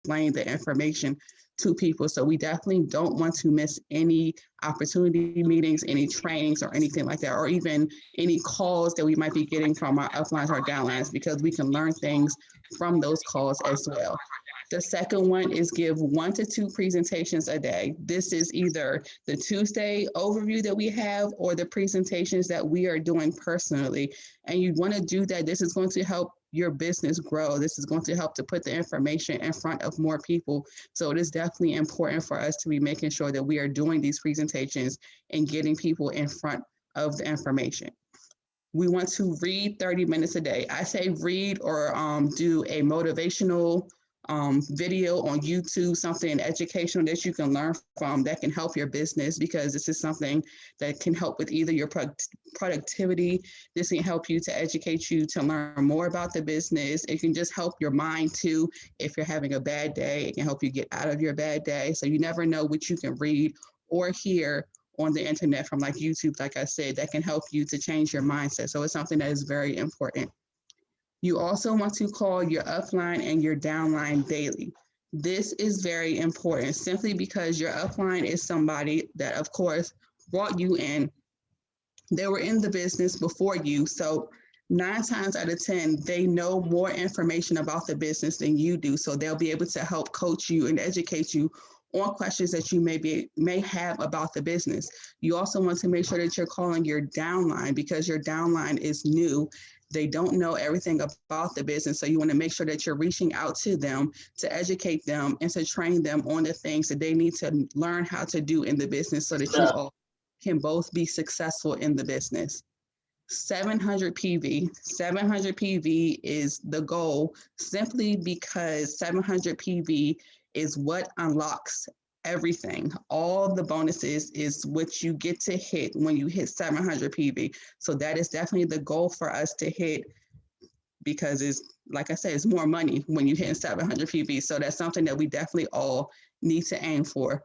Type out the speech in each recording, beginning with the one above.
explain the information to people. So we definitely don't want to miss any opportunity meetings, any trainings or anything like that, or even any calls that we might be getting from our uplines or downlines, because we can learn things from those calls as well. The second one is give 1 to 2 presentations a day. This is either the Tuesday overview that we have or the presentations that we are doing personally. And you want to do that. This is going to help your business grow. This is going to help to put the information in front of more people. So it is definitely important for us to be making sure that we are doing these presentations and getting people in front of the information. We want to read 30 minutes a day. I say read or do a motivational video on YouTube, something educational that you can learn from that can help your business, because this is something that can help with either your productivity. This can help you to educate you to learn more about the business. It can just help your mind too. If you're having a bad day, it can help you get out of your bad day. So you never know what you can read or hear on the internet from like YouTube, like I said, that can help you to change your mindset. So it's something that is very important. You also want to call your upline and your downline daily. This is very important simply because your upline is somebody that, of course, brought you in. They were in the business before you. So 9 times out of 10, they know more information about the business than you do. So they'll be able to help coach you and educate you on questions that you may have about the business. You also want to make sure that you're calling your downline, because your downline is new. They don't know everything about the business. So you want to make sure that you're reaching out to them to educate them and to train them on the things that they need to learn how to do in the business so that you all can both be successful in the business. 700 PV. 700 PV is the goal simply because 700 PV is what unlocks everything. All the bonuses is what you get to hit when you hit 700 PV. So that is definitely the goal for us to hit, because it's, like I said, it's more money when you hit 700 PV. So that's something that we definitely all need to aim for.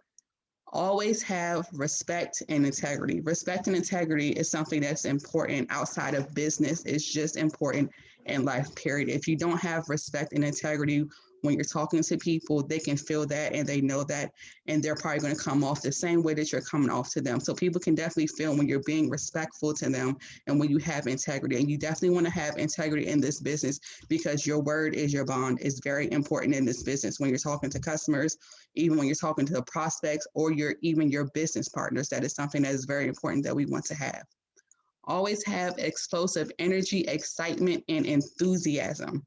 Always have respect and integrity. Respect and integrity is something that's important outside of business. It's just important in life, period. If you don't have respect and integrity when you're talking to people, they can feel that and they know that, and they're probably going to come off the same way that you're coming off to them. So people can definitely feel when you're being respectful to them and when you have integrity. And you definitely want to have integrity in this business, because your word is your bond. It's very important in this business when you're talking to customers, even when you're talking to the prospects or even your business partners. That is something that is very important that we want to have. Always have explosive energy, excitement, and enthusiasm.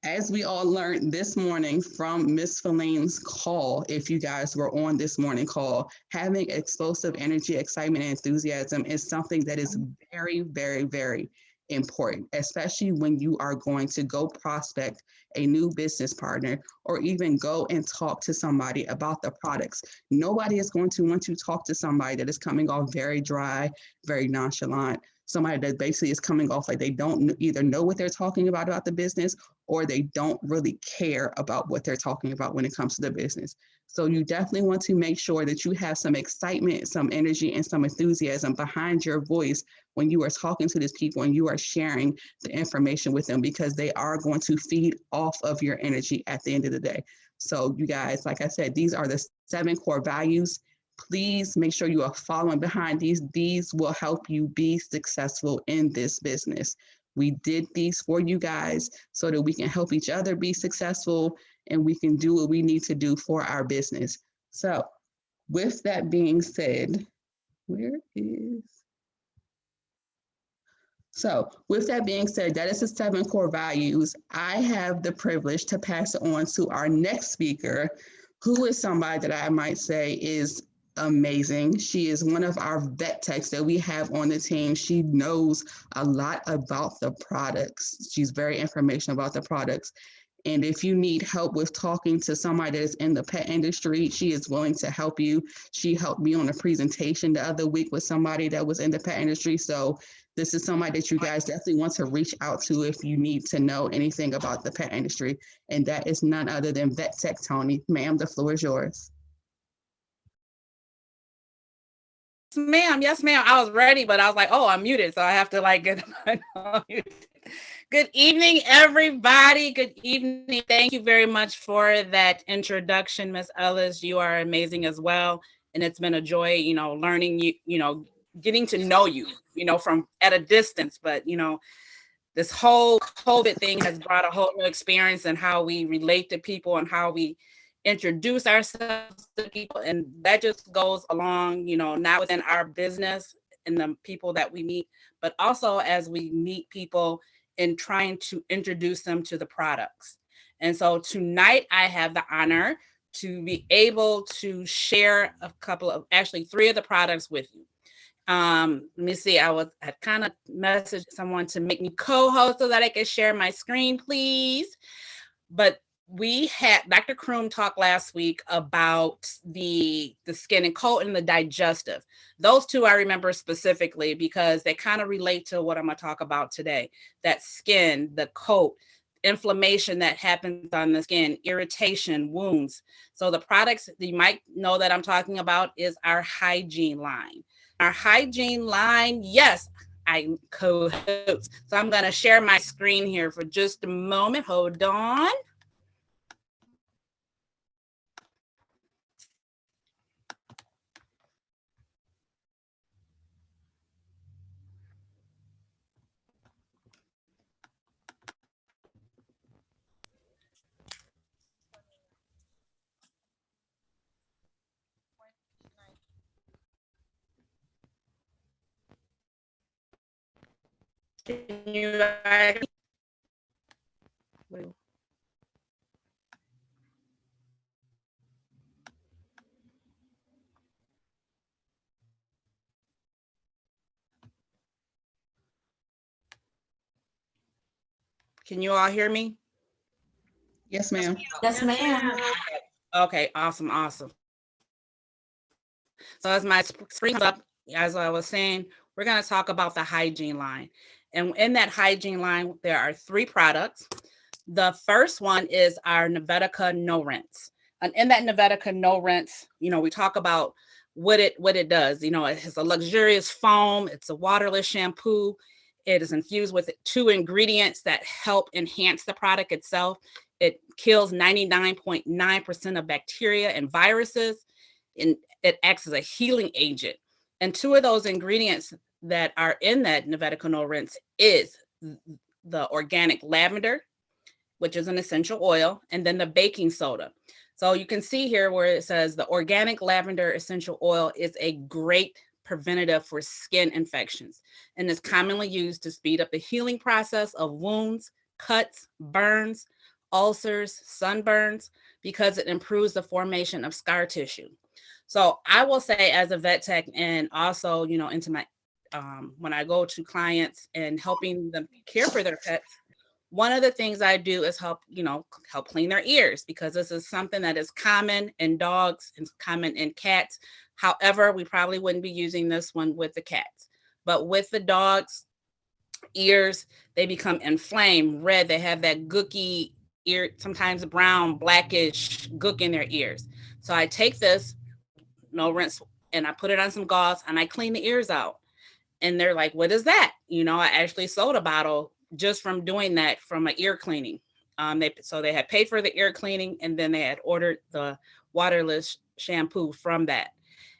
As we all learned this morning from Miss Feline's call, if you guys were on this morning call, having explosive energy, excitement, and enthusiasm is something that is very, very, very important, especially when you are going to go prospect a new business partner or even go and talk to somebody about the products. Nobody is going to want to talk to somebody that is coming off very dry, very nonchalant, somebody that basically is coming off like they don't either know what they're talking about the business, or they don't really care about what they're talking about when it comes to the business. So you definitely want to make sure that you have some excitement, some energy, and some enthusiasm behind your voice when you are talking to these people and you are sharing the information with them, because they are going to feed off of your energy at the end of the day. So you guys, like I said, these are the 7 core values. Please make sure you are following behind these. These will help you be successful in this business. We did these for you guys so that we can help each other be successful and we can do what we need to do for our business. So with that being said, that is the 7 core values. I have the privilege to pass it on to our next speaker, who is somebody that I might say is amazing. She is one of our vet techs that we have on the team. She knows a lot about the products. She's very informational about the products. And if you need help with talking to somebody that is in the pet industry, she is willing to help you. She helped me on a presentation the other week with somebody that was in the pet industry. So this is somebody that you guys definitely want to reach out to if you need to know anything about the pet industry. And that is none other than Vet Tech Tony. Ma'am, the floor is yours. Yes, ma'am. I was ready, but I was like, oh, I'm muted. So I have to get unmuted. Good evening, everybody. Good evening. Thank you very much for that introduction, Miss Ellis. You are amazing as well. And it's been a joy, learning you, getting to know you, from at a distance. But, this whole COVID thing has brought a whole new experience in how we relate to people and how we introduce ourselves to people. And that just goes along, not within our business and the people that we meet, but also as we meet people in trying to introduce them to the products. And so tonight I have the honor to be able to share a couple of, actually three of the products with you. Let me see. I kind of messaged someone to make me co-host so that I could share my screen, please. But we had Dr. Kroom talk last week about the skin and coat and the digestive. Those two I remember specifically because they kind of relate to what I'm going to talk about today. That skin, the coat, inflammation that happens on the skin, irritation, wounds. So the products that you might know that I'm talking about is our hygiene line. Our hygiene line, yes, I co-host. So I'm going to share my screen here for just a moment. Hold on. Can you Can you all hear me? Yes, ma'am. Yes, ma'am. Okay, awesome, awesome. So as my screen comes up, as I was saying, we're going to talk about the hygiene line. And in that hygiene line, there are three products. The first one is our Navetica No Rinse. And in that Navetica No Rinse, we talk about what it does. It has a luxurious foam. It's a waterless shampoo. It is infused with two ingredients that help enhance the product itself. It kills 99.9% of bacteria and viruses, and it acts as a healing agent. And two of those ingredients that are in that Navetica No Rinse is the organic lavender, which is an essential oil, and then the baking soda. So you can see here where it says the organic lavender essential oil is a great preventative for skin infections and is commonly used to speed up the healing process of wounds, cuts, burns, ulcers, sunburns, because it improves the formation of scar tissue. So I will say, as a vet tech, and also, into my when I go to clients and helping them care for their pets, one of the things I do is help clean their ears, because this is something that is common in dogs and common in cats. However, we probably wouldn't be using this one with the cats, but with the dogs, ears, they become inflamed, red. They have that gooky ear, sometimes brown, blackish gook in their ears. So I take this no rinse and I put it on some gauze and I clean the ears out. And they're like, what is that? I actually sold a bottle just from doing that, from an ear cleaning. They had paid for the ear cleaning, and then they had ordered the waterless shampoo from that.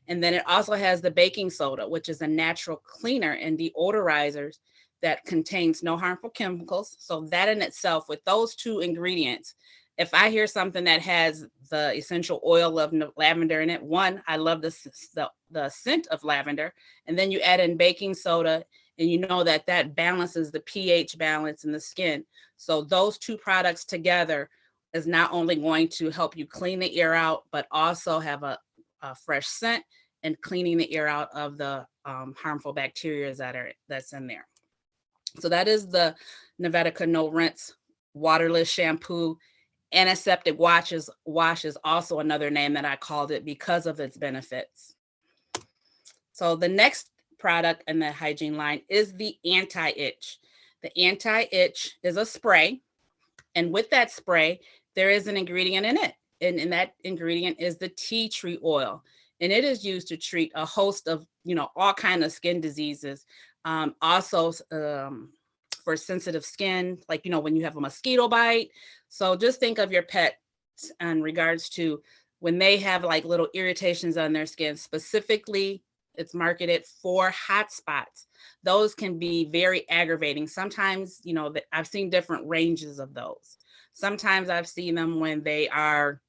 And then it also has the baking soda, which is a natural cleaner and deodorizers that contains no harmful chemicals. So that in itself, with those two ingredients, if I hear something that has the essential oil of lavender in it, one, I love the scent of lavender, and then you add in baking soda, and you know that balances the pH balance in the skin. So those two products together is not only going to help you clean the ear out, but also have a fresh scent and cleaning the ear out of the harmful bacteria that's in there. So that is the Navetica No Rinse waterless shampoo. Antiseptic wash is also another name that I called it because of its benefits. So the next product in the hygiene line is the anti-itch. The anti-itch is a spray, and with that spray, there is an ingredient in it, and that ingredient is the tea tree oil, and it is used to treat a host of all kind of skin diseases. Also, for sensitive skin, like, when you have a mosquito bite. So just think of your pet in regards to when they have like little irritations on their skin. Specifically, it's marketed for hot spots. Those can be very aggravating. Sometimes, I've seen different ranges of those. Sometimes I've seen them when they are,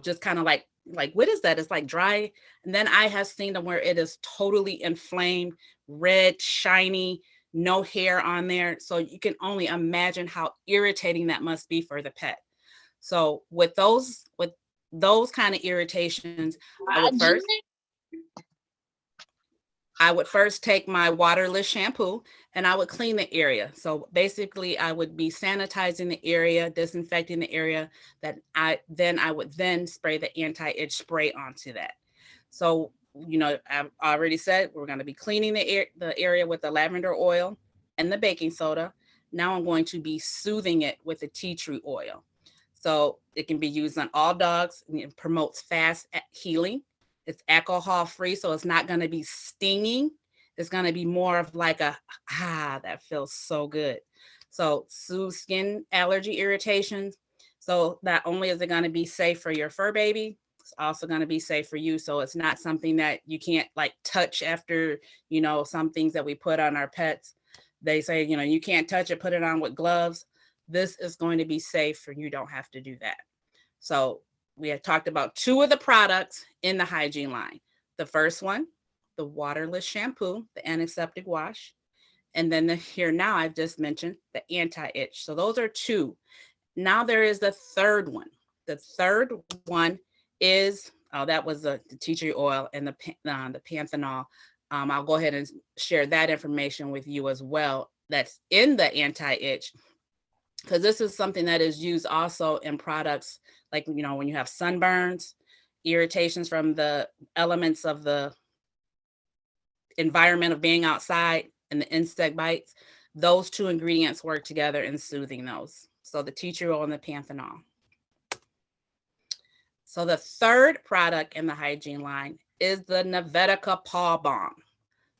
just kind of like, what is that? It's like dry. And then I have seen them where it is totally inflamed, red, shiny, no hair on there. So you can only imagine how irritating that must be for the pet. So with those kind of irritations, I would first take my waterless shampoo and I would clean the area. So basically I would be sanitizing the area, disinfecting the area, that I would then spray the anti-itch spray onto that. So, I've already said we're going to be cleaning the area with the lavender oil and the baking soda. Now I'm going to be soothing it with the tea tree oil. So it can be used on all dogs, and it promotes fast healing. It's alcohol free, so it's not going to be stinging. It's going to be more of like that feels so good. So soothe skin allergy irritations. So not only is it going to be safe for your fur baby, it's also going to be safe for you. So it's not something that you can't like touch after, some things that we put on our pets. They say, you can't touch it, put it on with gloves. This is going to be safe for you. Don't have to do that. So we had talked about two of the products in the hygiene line. The first one, the waterless shampoo, the antiseptic wash. And then here now I've just mentioned the anti-itch. So those are two. Now there is the third one. The third one is, that was the tea tree oil and the panthenol. I'll go ahead and share that information with you as well. That's in the anti-itch, because this is something that is used also in products like, when you have sunburns, irritations from the elements of the environment of being outside and the insect bites. Those two ingredients work together in soothing those. So the tea tree oil and the panthenol. So the third product in the hygiene line is the Navetica Paw Balm.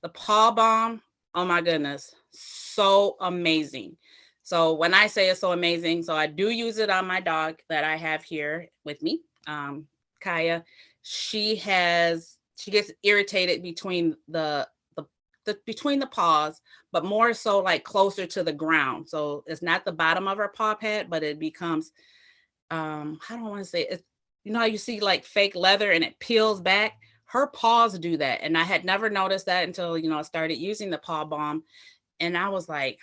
The Paw Balm, oh my goodness, so amazing. So when I say it's so amazing, so I do use it on my dog that I have here with me, Kaya. She gets irritated between the paws, but more so like closer to the ground. So it's not the bottom of her paw pad, but it becomes, how do I want to say it? How you see like fake leather and it peels back? Her paws do that. And I had never noticed that until, I started using the Paw Balm. And I was like,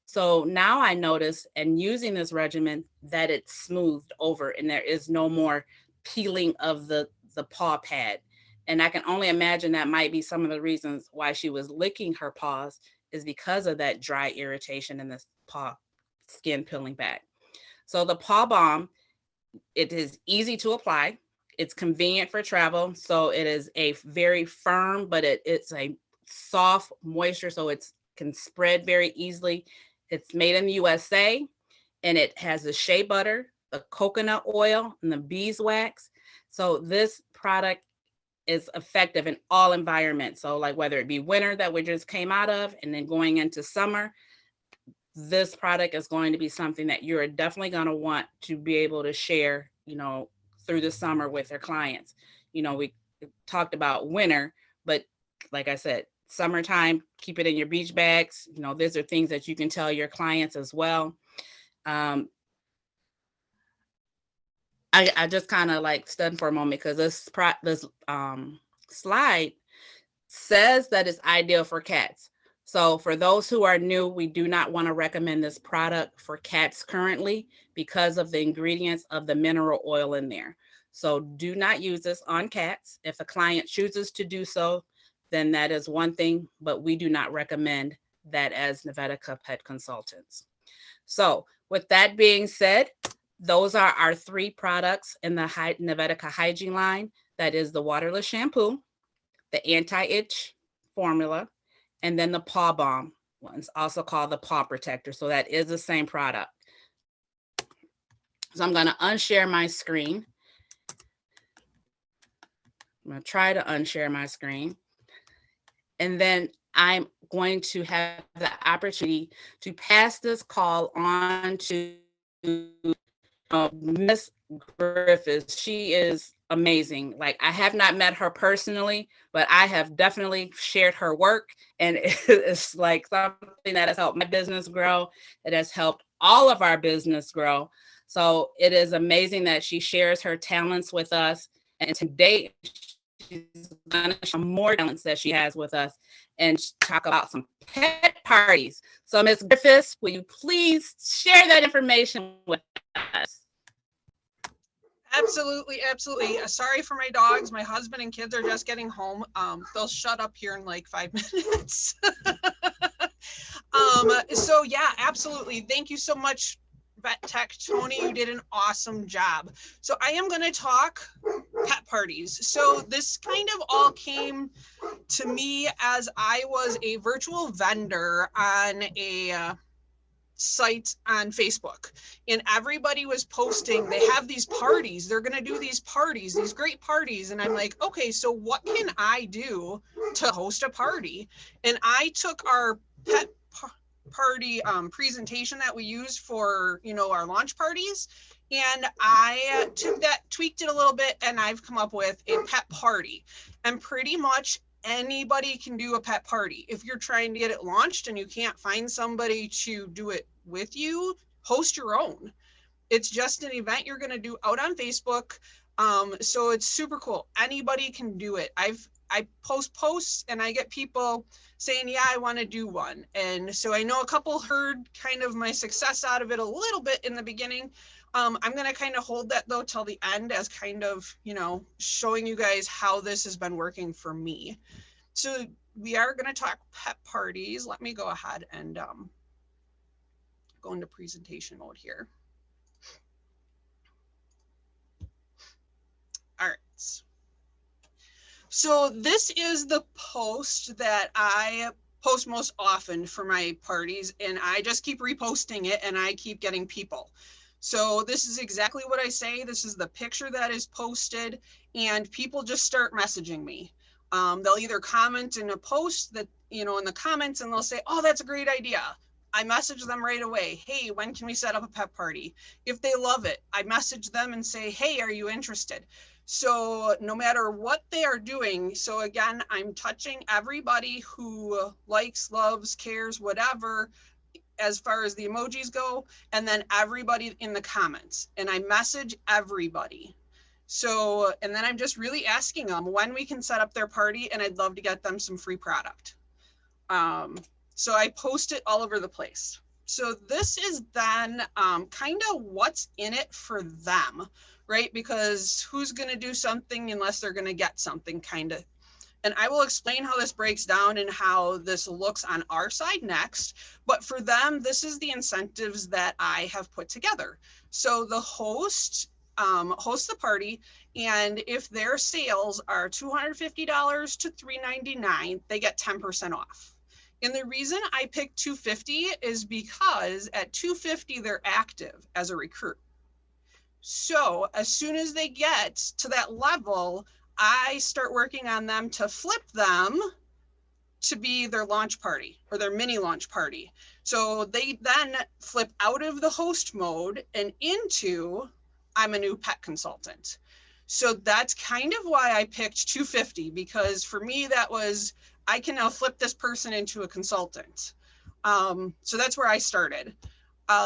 So now I notice, and using this regimen, that it's smoothed over and there is no more peeling of the paw pad. And I can only imagine that might be some of the reasons why she was licking her paws, is because of that dry irritation and the paw skin peeling back. So the Paw Balm, it is easy to apply. It's convenient for travel. So it is a very firm, but it's a soft moisture. So it can spread very easily. It's made in the USA, and it has the shea butter, the coconut oil, and the beeswax. So this product is effective in all environments. So like whether it be winter that we just came out of and then going into summer, this product is going to be something that you're definitely going to want to be able to share, through the summer with their clients. We talked about winter, but like I said, summertime, keep it in your beach bags. These are things that you can tell your clients as well. I just kind of like stunned for a moment because this slide says that it's ideal for cats. So for those who are new, we do not want to recommend this product for cats currently because of the ingredients of the mineral oil in there. So do not use this on cats. If a client chooses to do so, then that is one thing, but we do not recommend that as Navetica pet consultants. So with that being said, those are our three products in the Navetica hygiene line. That is the waterless shampoo, the anti-itch formula, and then the Paw Balm. It's also called the Paw Protector. So that is the same product. So I'm going to unshare my screen. I'm going to try to unshare my screen. And then I'm going to have the opportunity to pass this call on to Miss Griffis. She is amazing. Like, I have not met her personally, but I have definitely shared her work, and it's like something that has helped my business grow. It has helped all of our business grow. So it is amazing that she shares her talents with us. And today she's going to share more talents that she has with us and talk about some pet parties. So, Miss Griffiths, will you please share that information with us? Absolutely, absolutely. Sorry for my dogs. My husband and kids are just getting home. They'll shut up here in like 5 minutes. So yeah, absolutely. Thank you so much, Vet Tech Tony. You did an awesome job. So I am going to talk pet parties. So this kind of all came to me as I was a virtual vendor on a site on Facebook, and everybody was posting they have these parties, they're going to do these parties, these great parties, and I'm like, okay, so what can I do to host a party? And I took our pet party presentation that we use for, you know, our launch parties, and I took that, tweaked it a little bit, and I've come up with a pet party. And pretty much anybody can do a pet party. If you're trying to get it launched and you can't find somebody to do it with you, host your own. It's just an event you're going to do out on Facebook. So it's super cool. Anybody can do it. I post posts and I get people saying, yeah, I want to do one. And so I know a couple heard kind of my success out of it a little bit in the beginning. I'm going to kind of hold that though till the end as kind of, you know, showing you guys how this has been working for me. So we are going to talk pet parties. Let me go ahead and go into presentation mode here. All right. So this is the post that I post most often for my parties, and I just keep reposting it and I keep getting people. So this is exactly what I say. This is the picture that is posted, and people just start messaging me. They'll either comment in a post that, you know, in the comments, and they'll say, oh, that's a great idea. I message them right away. Hey, when can we set up a pet party? If they love it, I message them and say, hey, are you interested? So no matter what they are doing, so again, I'm touching everybody who likes, loves, cares, whatever, as far as the emojis go, and then everybody in the comments, and I message everybody. So, and then I'm just really asking them when we can set up their party, and I'd love to get them some free product. So I post it all over the place. So this is then kind of what's in it for them, right? Because who's going to do something unless they're going to get something, kind of. And I will explain how this breaks down and how this looks on our side next. But for them, this is the incentives that I have put together. So the host hosts the party, and if their sales are $250 to $399, they get 10% off. And the reason I picked $250 is because at $250, they're active as a recruit. So as soon as they get to that level, I start working on them to flip them to be their launch party or their mini launch party. So they then flip out of the host mode and into, I'm a new pet consultant. So that's kind of why I picked $250, because for me, that was, I can now flip this person into a consultant. So that's where I started.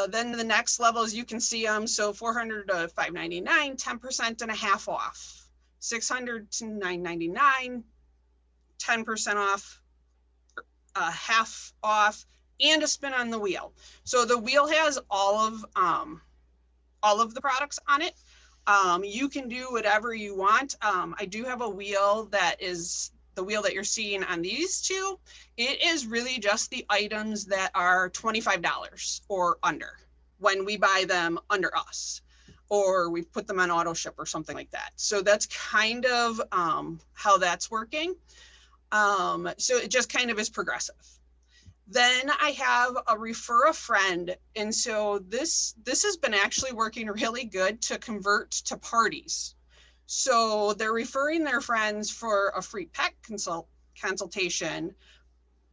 Then the next level, as you can see them, so $400 to $599, 10% and a half off. $600 to $999, 10% off, half off, and a spin on the wheel. So the wheel has all of the products on it. You can do whatever you want. I do have a wheel that is the wheel that you're seeing on these two. It is really just the items that are $25 or under when we buy them under us, or we put them on auto ship or something like that. So that's kind of how that's working. So it just kind of is progressive. Then I have a refer a friend. And so this has been actually working really good to convert to parties. So they're referring their friends for a free pet consultation,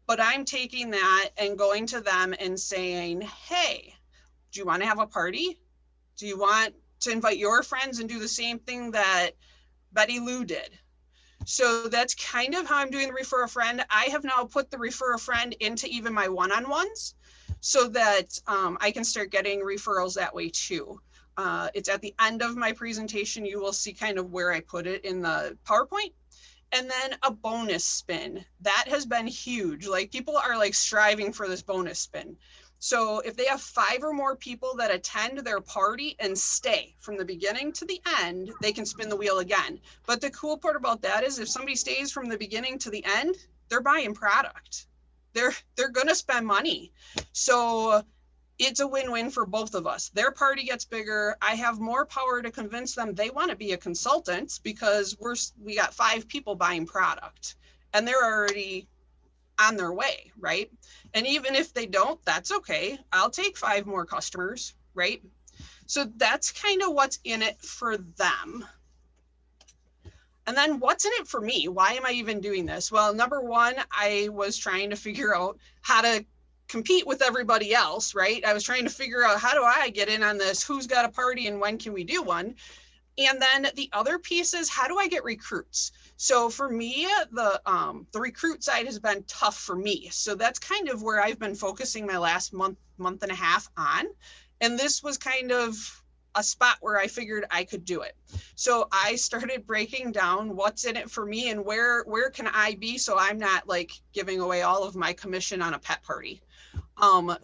But I'm taking that and going to them and saying, hey, do you want to have a party? Do you want to invite your friends and do the same thing that Betty Lou did? So that's kind of how I'm doing the refer a friend. I have now put the refer a friend into even my one-on-ones so that I can start getting referrals that way too. It's at the end of my presentation. You will see kind of where I put it in the PowerPoint. And then a bonus spin. That has been huge. Like people are like striving for this bonus spin. So if they have 5 or more people that attend their party and stay from the beginning to the end, they can spin the wheel again. But the cool part about that is if somebody stays from the beginning to the end, they're buying product. They're going to spend money. So it's a win-win for both of us. Their party gets bigger. I have more power to convince them they want to be a consultant because we got 5 people buying product and they're already on their way, right? And even if they don't, that's okay. I'll take 5 more customers, right? So that's kind of what's in it for them. And then what's in it for me? Why am I even doing this? Well, number one, I was trying to figure out how to compete with everybody else, right? I was trying to figure out how do I get in on this? Who's got a party and when can we do one? And then the other piece is how do I get recruits? So for me, the recruit side has been tough for me. So that's kind of where I've been focusing my last month and a half on. And this was kind of a spot where I figured I could do it. So I started breaking down what's in it for me and where can I be so I'm not like giving away all of my commission on a pet party.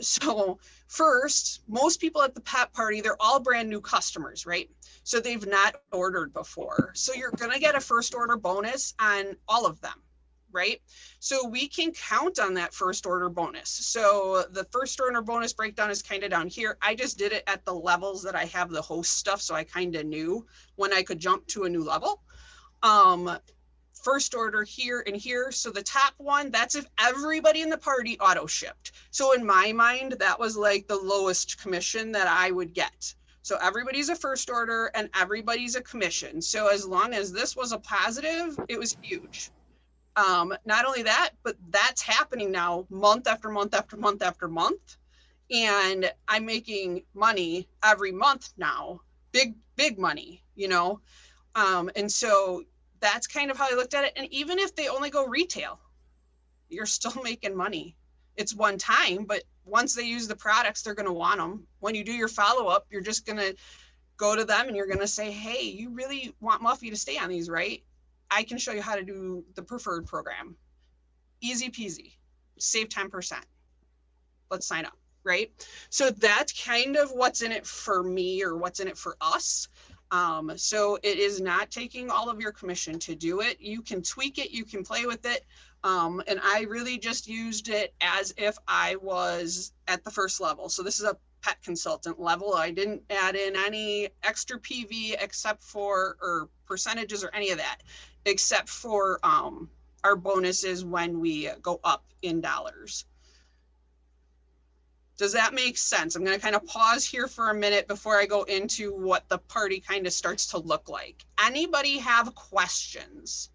So first, most people at the pet party, they're all brand new customers, right? So they've not ordered before. So you're going to get a first order bonus on all of them, right? So we can count on that first order bonus. So the first order bonus breakdown is kind of down here. I just did it at the levels that I have the host stuff. So I kind of knew when I could jump to a new level. First order here and here. So the top one, that's if everybody in the party auto shipped. So in my mind, that was like the lowest commission that I would get. So everybody's a first order and everybody's a commission. So as long as this was a positive, it was huge. Not only that, but that's happening now month after month after month after month. And I'm making money every month now, big money, you know? And so that's kind of how I looked at it. And even if they only go retail, you're still making money. It's one time, but once they use the products, they're going to want them. When you do your follow-up, you're just going to go to them and you're going to say, hey, you really want Muffy to stay on these, right? I can show you how to do the preferred program. Easy peasy, save 10%. Let's sign up, right? So that's kind of what's in it for me or what's in it for us. So it is not taking all of your commission to do it. You can tweak it, you can play with it. And I really just used it as if I was at the first level. So this is a pet consultant level. I didn't add in any extra PV except for, or percentages or any of that, except for our bonuses when we go up in dollars. Does that make sense? I'm going to kind of pause here for a minute before I go into what the party kind of starts to look like. Anybody have questions?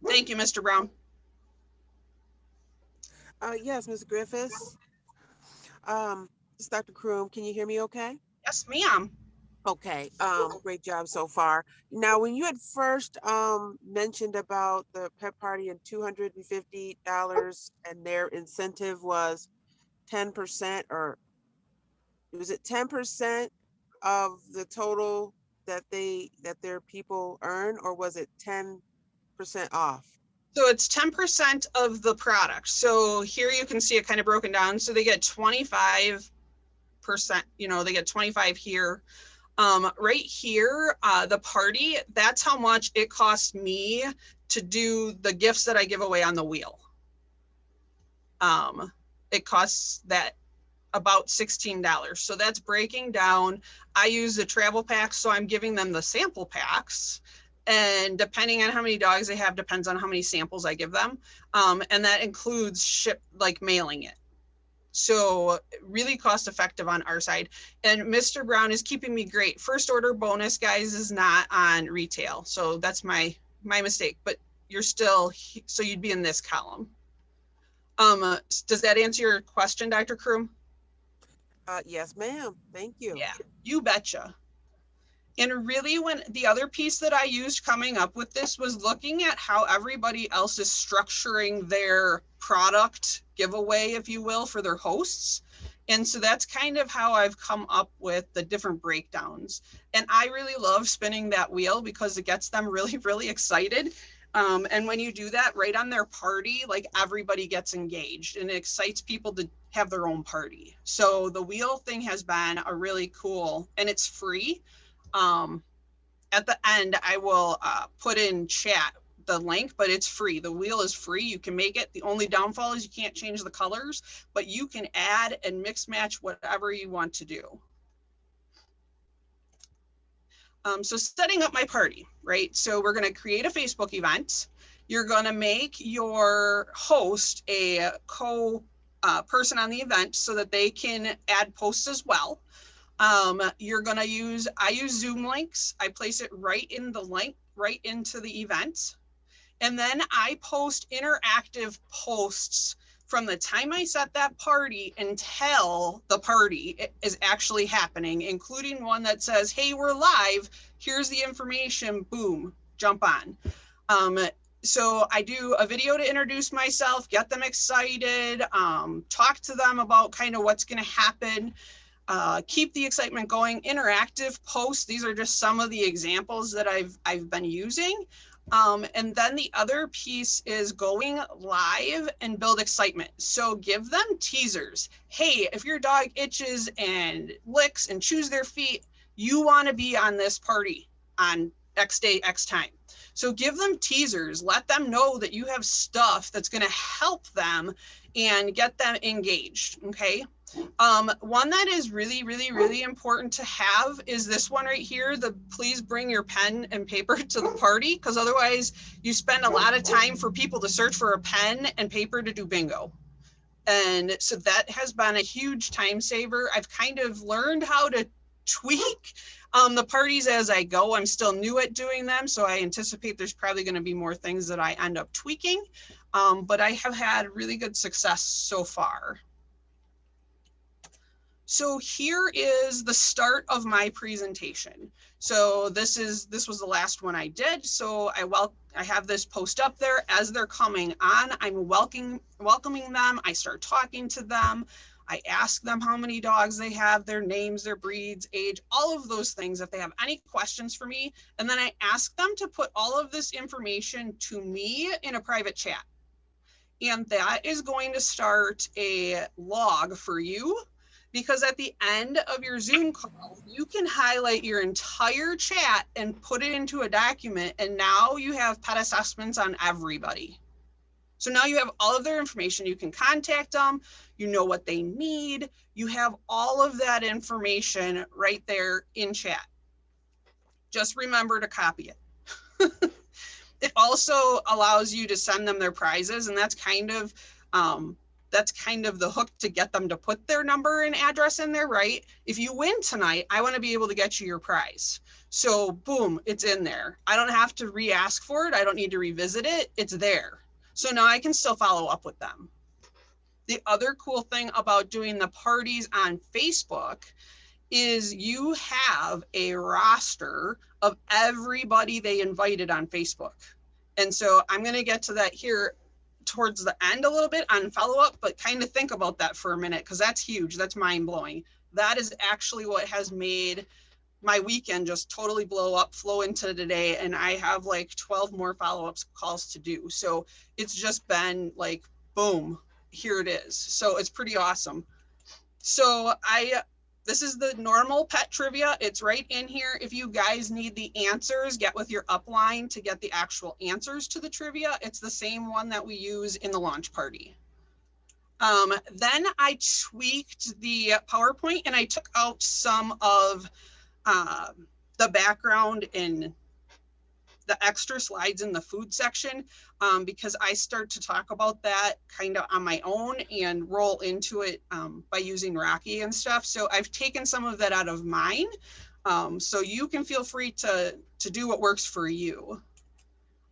Thank you, Mr. Brown. Yes, Ms. Griffis. It's Dr. Kroom. Can you hear me okay? Yes, ma'am. Okay, great job so far. Now, when you had first mentioned about the pet party and $250 and their incentive was 10%, or was it 10% of the total that their people earn, or was it 10% off? So it's 10% of the product. So here you can see it kind of broken down. So they get 25%, you know, they get 25 here. Right here, the party, that's how much it costs me to do the gifts that I give away on the wheel. It costs that about $16. So that's breaking down. I use the travel packs, so I'm giving them the sample packs. And depending on how many dogs they have, depends on how many samples I give them. And that includes mailing it. So really cost effective on our side. And Mr. Brown is keeping me great. First order bonus, guys, is not on retail. So that's my mistake. But you're still, so you'd be in this column. Does that answer your question, Dr. Kroom? Yes, ma'am. Thank you. Yeah, you betcha. And really, when the other piece that I used coming up with this was looking at how everybody else is structuring their product giveaway, if you will, for their hosts. And so that's kind of how I've come up with the different breakdowns. And I really love spinning that wheel because it gets them really, really excited. And when you do that right on their party, like everybody gets engaged and it excites people to have their own party. So the wheel thing has been a really cool, and it's free. At the end, I will put in chat the link, but it's free. The wheel is free. You can make it. The only downfall is you can't change the colors, but you can add and mix match whatever you want to do. So setting up my party, right? So we're going to create a Facebook event. You're going to make your host a person on the event so that they can add posts as well. You're going to I use Zoom links. I place it right in the link, right into the event. And then I post interactive posts from the time I set that party until the party is actually happening, including one that says, hey, we're live. Here's the information. Boom, jump on. So I do a video to introduce myself, get them excited, talk to them about kind of what's going to happen. Keep the excitement going. Interactive posts. These are just some of the examples that I've been using. And then the other piece is going live and build excitement. So give them teasers. Hey, if your dog itches and licks and chews their feet, you want to be on this party on X day, X time. So give them teasers. Let them know that you have stuff that's going to help them and get them engaged. Okay. One that is really, really, really important to have is this one right here, the please bring your pen and paper to the party, because otherwise you spend a lot of time for people to search for a pen and paper to do bingo. And so that has been a huge time saver. I've kind of learned how to tweak the parties as I go. I'm still new at doing them, so I anticipate there's probably going to be more things that I end up tweaking, but I have had really good success so far. So here is the start of my presentation. So this was the last one I did. So I have this post up there. As they're coming on, I'm welcoming them. I start talking to them. I ask them how many dogs they have, their names, their breeds, age, all of those things, if they have any questions for me. And then I ask them to put all of this information to me in a private chat. And that is going to start a log for you, because at the end of your Zoom call, you can highlight your entire chat and put it into a document. And now you have pet assessments on everybody. So now you have all of their information. You can contact them. You know what they need. You have all of that information right there in chat. Just remember to copy it. It also allows you to send them their prizes, and that's kind of the hook to get them to put their number and address in there, right? If you win tonight, I want to be able to get you your prize. So boom, it's in there. I don't have to re-ask for it. I don't need to revisit it. It's there. So now I can still follow up with them. The other cool thing about doing the parties on Facebook is you have a roster of everybody they invited on Facebook. And so I'm going to get to that here towards the end a little bit on follow-up, but kind of think about that for a minute, because that's huge. That's mind-blowing. That is actually what has made my weekend just totally flow into today. And I have like 12 more follow-up calls to do. So it's just been like, boom, here it is. So it's pretty awesome. So this is the normal pet trivia. It's right in here. If you guys need the answers, get with your upline to get the actual answers to the trivia. It's the same one that we use in the launch party. Then I tweaked the PowerPoint and I took out some of the background in the extra slides in the food section, because I start to talk about that kind of on my own and roll into it by using Rocky and stuff. So I've taken some of that out of mine. So you can feel free to do what works for you.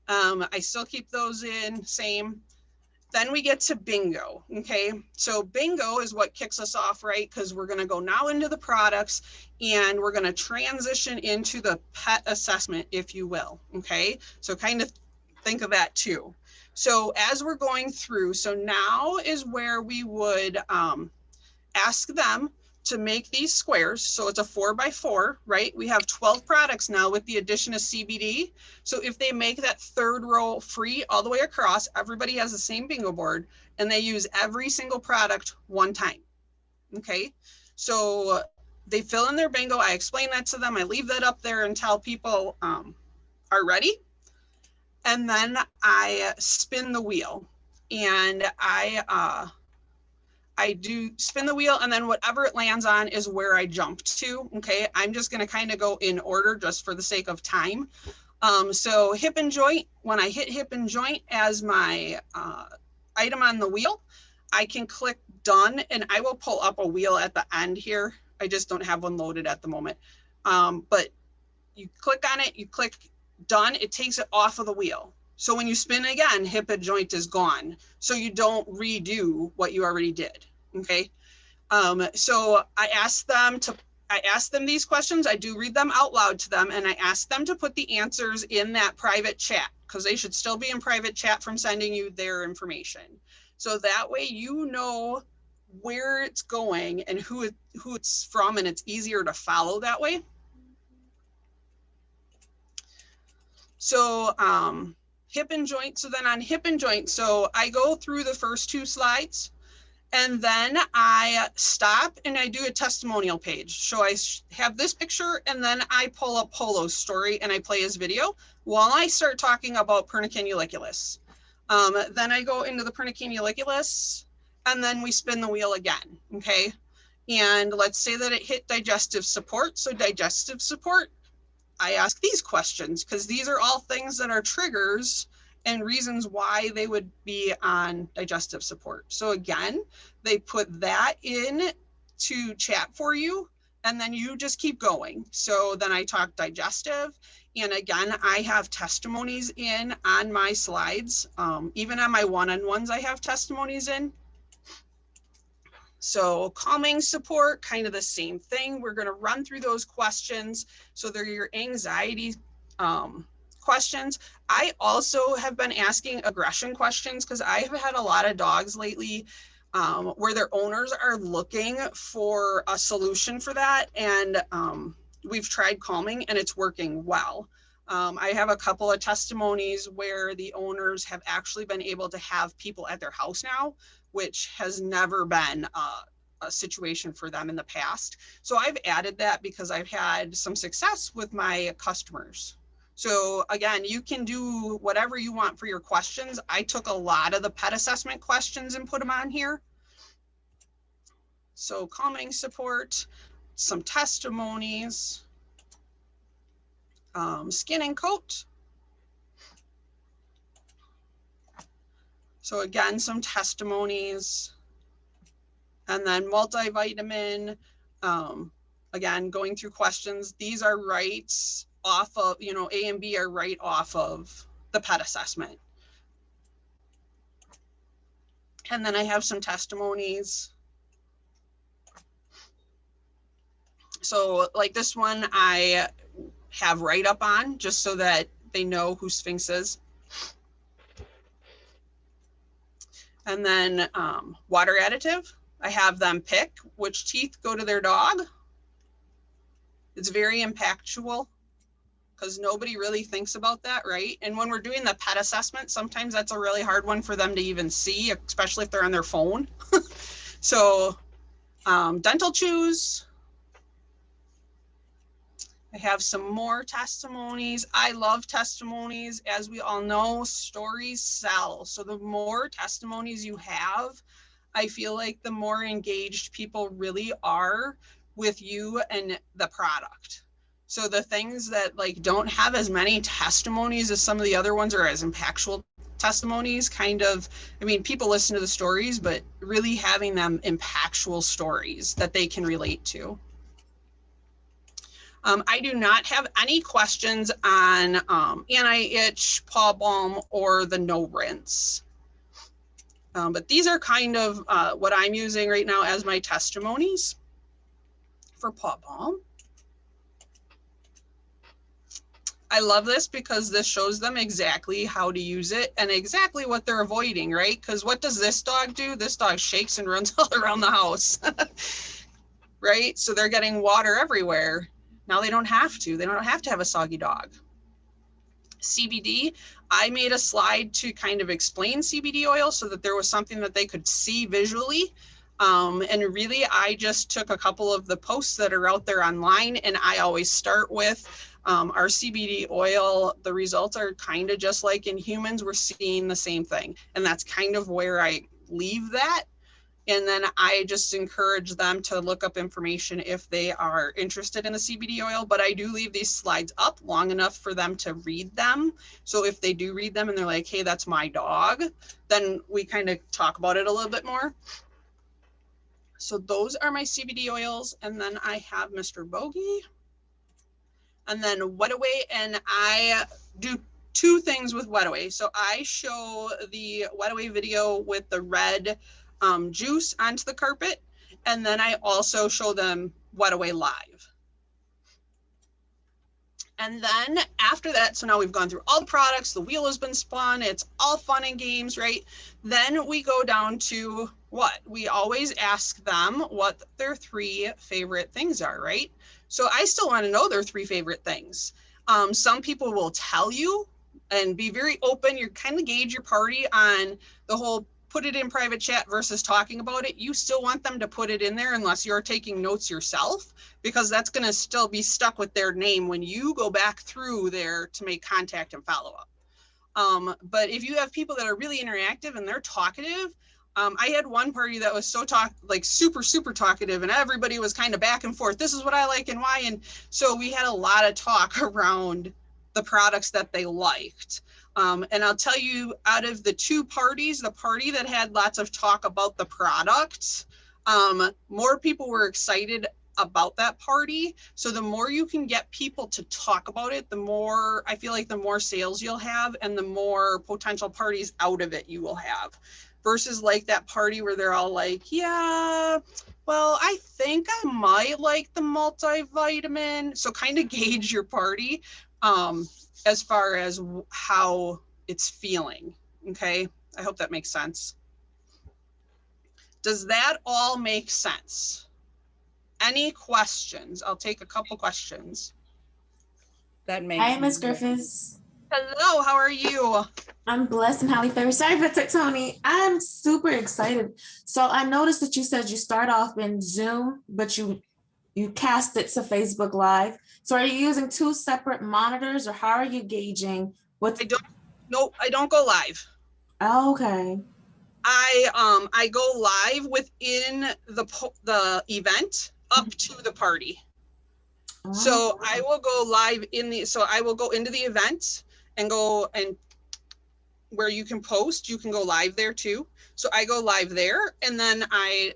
I still keep those in, same. Then we get to bingo, okay? So bingo is what kicks us off, right? Because we're gonna go now into the products and we're gonna transition into the pet assessment, if you will, okay? So kind of think of that too. So as we're going through, so now is where we would ask them to make these squares. So it's a 4x4, right? We have 12 products now with the addition of CBD. So if they make that third row free all the way across, everybody has the same bingo board and they use every single product one time. Okay. So they fill in their bingo. I explain that to them. I leave that up there until people are ready. And then I spin the wheel and I do spin the wheel, and then whatever it lands on is where I jumped to. Okay, I'm just going to kind of go in order just for the sake of time. So hip and joint, when I hit hip and joint as my item on the wheel, I can click done, and I will pull up a wheel at the end here. I just don't have one loaded at the moment. But you click on it, you click done, it takes it off of the wheel. So when you spin again, hip and joint is gone. So you don't redo what you already did, okay? So I asked them these questions. I do read them out loud to them, and I ask them to put the answers in that private chat, because they should still be in private chat from sending you their information. So that way you know where it's going and who it's from, and it's easier to follow that way. So hip and joint. So then on hip and joint, so I go through the first 2 slides and then I stop and I do a testimonial page. So I have this picture and then I pull up Polo's story and I play his video while I start talking about pernicaniuliculus. Then I go into the pernicaniuliculus and then we spin the wheel again, okay? And let's say that it hit digestive support. So digestive support, I ask these questions because these are all things that are triggers and reasons why they would be on digestive support. So again, they put that in to chat for you and then you just keep going. So then I talk digestive, and again, I have testimonies in on my slides. Even on my one-on-ones, I have testimonies in. So calming support, kind of the same thing. We're going to run through those questions. So they're your anxiety questions. I also have been asking aggression questions because I have had a lot of dogs lately where their owners are looking for a solution for that. And we've tried calming and it's working well. I have a couple of testimonies where the owners have actually been able to have people at their house now, which has never been a situation for them in the past. So I've added that because I've had some success with my customers. So again, you can do whatever you want for your questions. I took a lot of the pet assessment questions and put them on here. So calming support, some testimonies, skin and coat. So again, some testimonies, and then multivitamin, again, going through questions. These are right off of, you know, A and B are right off of the pet assessment. And then I have some testimonies. So like this one, I have right up on just so that they know who Sphinx is. And then water additive, I have them pick which teeth go to their dog. It's very impactful because nobody really thinks about that, right? And when we're doing the pet assessment, sometimes that's a really hard one for them to even see, especially if they're on their phone. So dental chews. I have some more testimonies. I love testimonies. As we all know, stories sell. So the more testimonies you have, I feel like the more engaged people really are with you and the product. So the things that like don't have as many testimonies as some of the other ones or as impactful testimonies, kind of, I mean, people listen to the stories, but really having them impactful stories that they can relate to. I do not have any questions on anti-itch, paw balm, or the no rinse. But these are kind of what I'm using right now as my testimonies for paw balm. I love this because this shows them exactly how to use it and exactly what they're avoiding, right? Because what does this dog do? This dog shakes and runs all around the house, right? So they're getting water everywhere. Now they don't have to. They don't have to have a soggy dog. CBD, I made a slide to kind of explain CBD oil so that there was something that they could see visually. And really, I just took a couple of the posts that are out there online, and I always start with our CBD oil. The results are kind of just like in humans, we're seeing the same thing. And that's kind of where I leave that. And then I just encourage them to look up information if they are interested in the CBD oil, but I do leave these slides up long enough for them to read them. So if they do read them and they're like, hey, that's my dog, then we kind of talk about it a little bit more. So those are my CBD oils. And then I have Mr. Bogey and then Wet Away. And I do two things with Wet Away. So I show the Wet Away video with the red juice onto the carpet. And then I also show them Wet Away live. And then after that, so now we've gone through all the products, the wheel has been spun, it's all fun and games, right? Then we go down to what? We always ask them what their 3 favorite things are, right? So I still want to know their 3 favorite things. Some people will tell you and be very open. You kind of gauge your party on the whole put it in private chat versus talking about it. You still want them to put it in there unless you're taking notes yourself, because that's going to still be stuck with their name when you go back through there to make contact and follow up. But if you have people that are really interactive and they're talkative, I had one party that was so super talkative, and everybody was kind of back and forth. This is what I like and why. And so we had a lot of talk around the products that they liked. And I'll tell you, out of the 2 parties, the party that had lots of talk about the products, more people were excited about that party. So the more you can get people to talk about it, the more, I feel like the more sales you'll have and the more potential parties out of it you will have. Versus like that party where they're all like, yeah, well, I think I might like the multivitamin. So kind of gauge your party. As far as how it's feeling, okay? I hope that makes sense. Does that all make sense? Any questions? I'll take a couple questions. That makes Hi, Miss Griffis. Hello, how are you? I'm blessed and highly favored. Sorry for Tony. I'm super excited. So I noticed that you said you start off in Zoom, but you cast it to Facebook Live. So are you using 2 separate monitors, or how are you gauging what? I don't go live. Oh, okay. I go live within the event up to the party. Oh. So I will go live I will go into the event and go, and where you can post, you can go live there too. So I go live there, and then I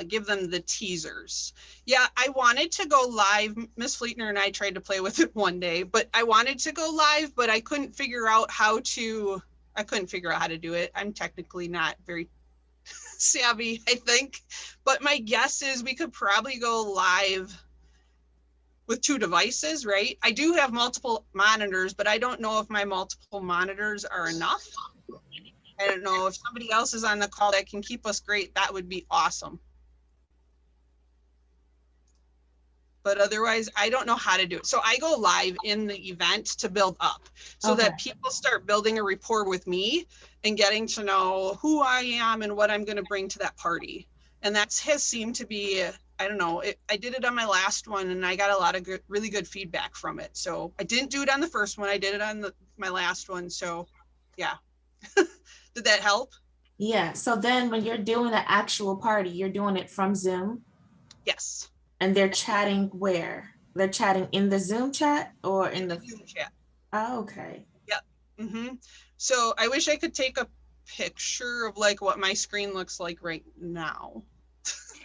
give them the teasers. Yeah, I wanted to go live. Miss Fleetner and I tried to play with it one day, but I wanted to go live, but I couldn't figure out how to do it. I'm technically not very savvy, I think. But my guess is we could probably go live with 2 devices, right? I do have multiple monitors, but I don't know if my multiple monitors are enough. I don't know if somebody else is on the call that can keep us great, that would be awesome. But otherwise, I don't know how to do it. So I go live in the event to build up so that people start building a rapport with me and getting to know who I am and what I'm going to bring to that party. And that has seemed to be, I don't know, I did it on my last one and I got a lot of really good feedback from it. So I didn't do it on the first one. I did it on my last one. So yeah. Did that help? Yeah. So then when you're doing the actual party, you're doing it from Zoom? Yes. And they're chatting where? They're chatting in the Zoom chat or in the Zoom chat? Oh, okay. Yep. So I wish I could take a picture of like what my screen looks like right now.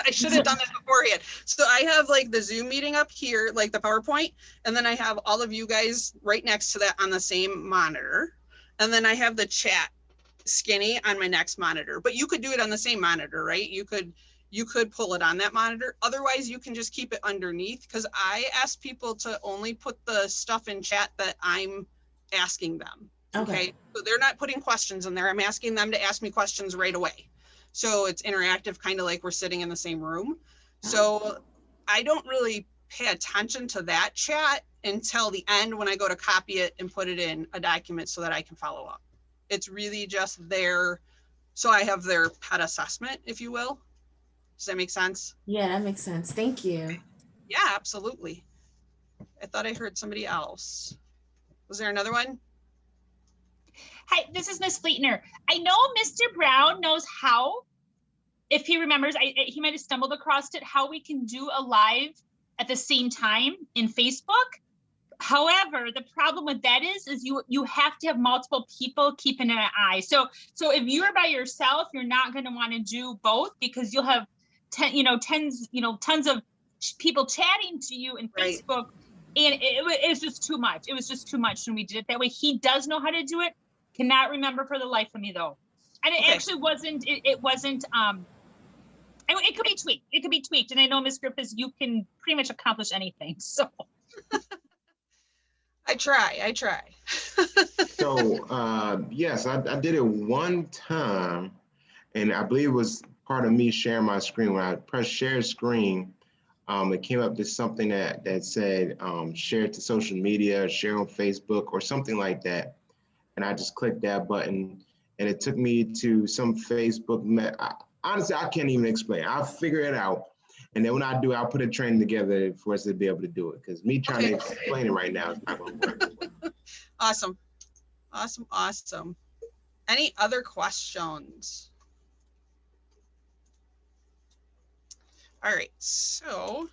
I should have done this beforehand. So I have like the Zoom meeting up here, like the PowerPoint, and then I have all of you guys right next to that on the same monitor. And then I have the chat skinny on my next monitor, but you could do it on the same monitor, right? You could pull it on that monitor. Otherwise, you can just keep it underneath, because I ask people to only put the stuff in chat that I'm asking them. Okay. So they're not putting questions in there. I'm asking them to ask me questions right away. So it's interactive, kind of like we're sitting in the same room. So I don't really pay attention to that chat until the end when I go to copy it and put it in a document so that I can follow up. It's really just there. So I have their pet assessment, if you will. Does that make sense? Yeah, that makes sense. Thank you. Yeah, absolutely. I thought I heard somebody else. Was there another one? Hi, this is Miss Fleetner. I know Mr. Brown knows how, if he remembers, he might have stumbled across it, how we can do a live at the same time in Facebook. However, the problem with that is you have to have multiple people keeping an eye. So if you're by yourself, you're not going to want to do both, because you'll have tons of people chatting to you in Right. Facebook, and it's just too much. It was just too much when we did it that way. He does know how to do it. Cannot remember for the life of me though. And it actually wasn't. It wasn't. It could be tweaked. It could be tweaked. And I know, Ms. Griffis, you can pretty much accomplish anything. So. I try. So yes, I did it one time, and I believe it was part of me sharing my screen. When I pressed share screen, it came up to something that said share to social media, share on Facebook, or something like that. And I just clicked that button, and it took me to some Facebook. Honestly, I can't even explain. I'll figure it out. And then when I do, I'll put a training together for us to be able to do it. Because me trying to explain it right now is not going to work. Awesome. Any other questions? All right, so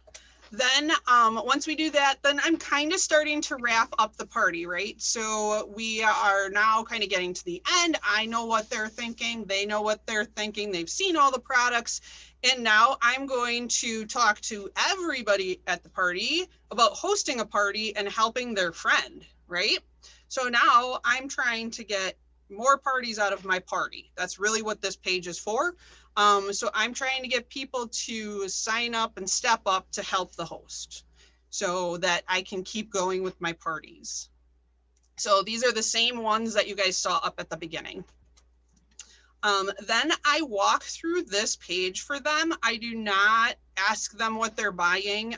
then once we do that, then I'm kind of starting to wrap up the party, right? So we are now kind of getting to the end. I know what they're thinking. They know what they're thinking. They've seen all the products. And now I'm going to talk to everybody at the party about hosting a party and helping their friend, right? So now I'm trying to get more parties out of my party. That's really what this page is for. So I'm trying to get people to sign up and step up to help the host so that I can keep going with my parties. So these are the same ones that you guys saw up at the beginning. Then I walk through this page for them. I do not ask them what they're buying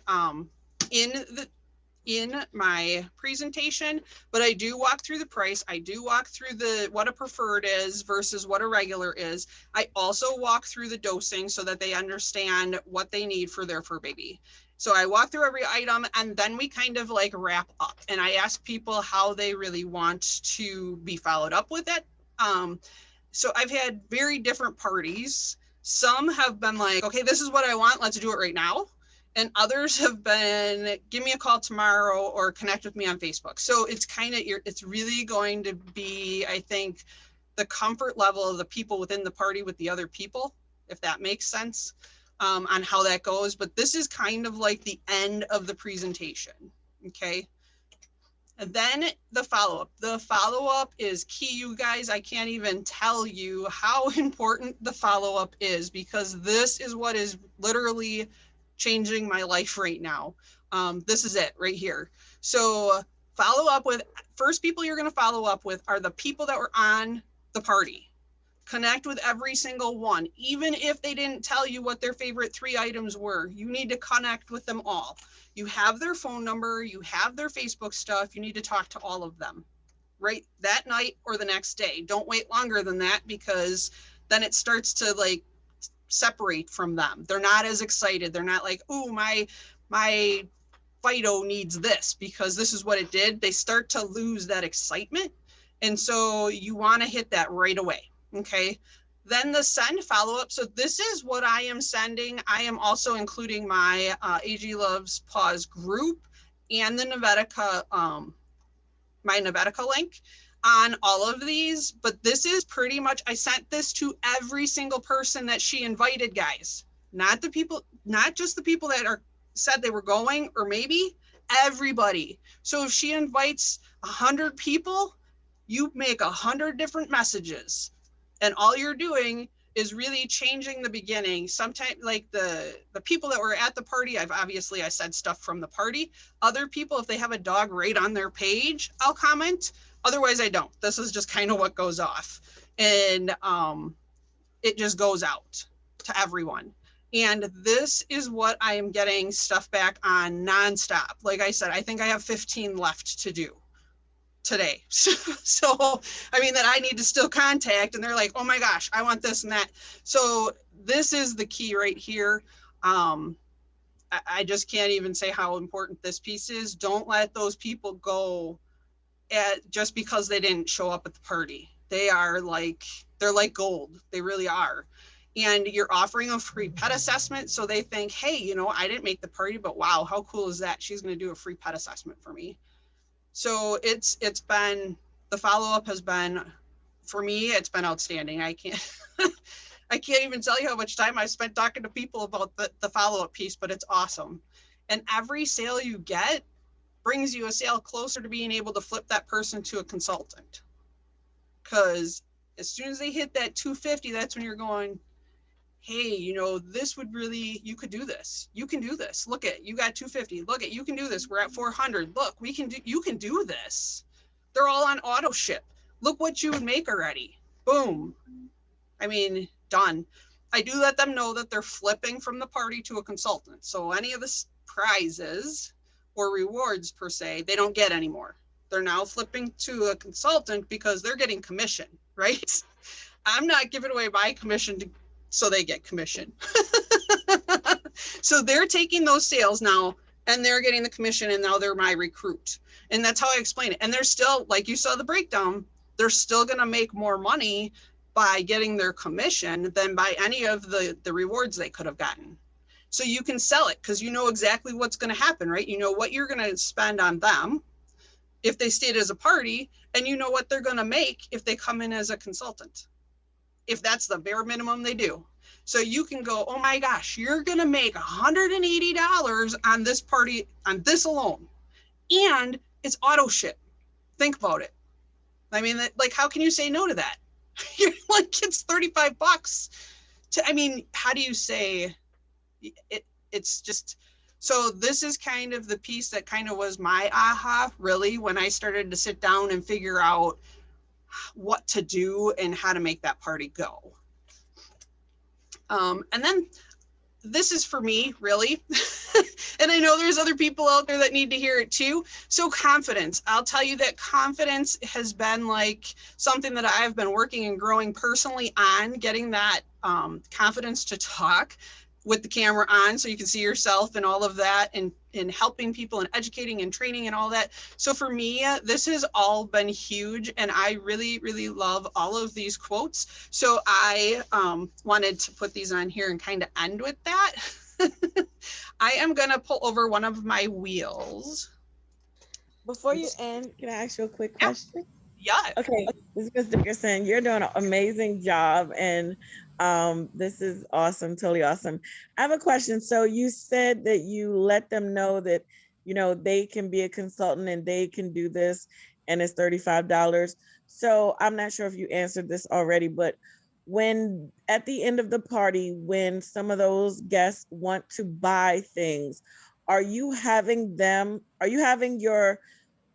in my presentation, but I do walk through the price. I do walk through what a preferred is versus what a regular is. I also walk through the dosing so that they understand what they need for their fur baby. So I walk through every item, and then we kind of like wrap up, and I ask people how they really want to be followed up with it. So I've had very different parties. Some have been like, okay, this is what I want, let's do it right now. And others have been, give me a call tomorrow or connect with me on Facebook. So it's kind of, it's really going to be, I think, the comfort level of the people within the party with the other people, if that makes sense, on how that goes. But this is kind of like the end of the presentation, okay? And then the follow-up. The follow-up is key, you guys. I can't even tell you how important the follow-up is, because this is what is literally changing my life right now. This is it right here. So follow up with, first people you're going to follow up with are the people that were on the party. Connect with every single one. Even if they didn't tell you what their favorite 3 items were, you need to connect with them all. You have their phone number, you have their Facebook stuff, you need to talk to all of them, right? That night or the next day. Don't wait longer than that, because then it starts to like separate from them. They're not as excited. They're not like, oh, my Fido needs this because this is what it did. They start to lose that excitement. And so you want to hit that right away. Okay. Then the send follow-up. So this is what I am sending. I am also including my AG Loves Paws group and the Novetica, my Novetica link on all of these. But this is pretty much, I sent this to every single person that she invited, guys. not just the people that are said they were going, or maybe everybody. So if she invites 100 people, you make 100 different messages, and all you're doing is really changing the beginning. Sometimes, like the people that were at the party, I said stuff from the party. Other people, if they have a dog right on their page, I'll comment. Otherwise, I don't. This is just kind of what goes off, and it just goes out to everyone. And this is what I am getting stuff back on nonstop. Like I said, I think I have 15 left to do today. So, I mean, that I need to still contact, and they're like, oh my gosh, I want this and that. So this is the key right here. I just can't even say how important this piece is. Don't let those people go just because they didn't show up at the party. They're like gold. They really are. And you're offering a free pet assessment. So they think, hey, you know, I didn't make the party, but wow, how cool is that? She's going to do a free pet assessment for me. So it's been, the follow-up has been, for me, it's been outstanding. I can't even tell you how much time I spent talking to people about the follow-up piece, but it's awesome. And every sale you get brings you a sale closer to being able to flip that person to a consultant. Because as soon as they hit that 250, that's when you're going, hey, you know, this would really, you could do this. You can do this. Look at, you got 250. Look at, you can do this. We're at 400. Look, you can do this. They're all on auto ship. Look what you would make already. Boom. I mean, done. I do let them know that they're flipping from the party to a consultant. So any of the prizes or rewards per se, they don't get anymore. They're now flipping to a consultant because they're getting commission, right? I'm not giving away my commission so they get commission. So they're taking those sales now and they're getting the commission, and now they're my recruit. And that's how I explain it. And they're still, like you saw the breakdown, they're still going to make more money by getting their commission than by any of the rewards they could have gotten. So you can sell it because you know exactly what's going to happen, right? You know what you're going to spend on them if they stayed as a party, and you know what they're going to make if they come in as a consultant, if that's the bare minimum they do. So you can go, oh my gosh, you're going to make $180 on this party, on this alone. And it's auto ship. Think about it. I mean, like, how can you say no to that? You're like, it's $35 to, I mean, how do you say it? It's just, so this is kind of the piece that kind of was my aha, really, when I started to sit down and figure out what to do and how to make that party go. And then this is for me, really. And I know there's other people out there that need to hear it too. So confidence, I'll tell you that confidence has been like something that I've been working and growing personally on, getting that confidence to talk with the camera on so you can see yourself and all of that, and helping people and educating and training and all that. So for me, this has all been huge, and I really, really love all of these quotes. So I wanted to put these on here and kind of end with that. I am going to pull over one of my wheels. Before you end, can I ask you a quick question? Yeah. Okay, this is Ms. Dickerson. You're doing an amazing job, and this is awesome, totally awesome. I have a question. So you said that you let them know that, you know, they can be a consultant and they can do this, and it's $35. So I'm not sure if you answered this already, but when at the end of the party, when some of those guests want to buy things, are you having your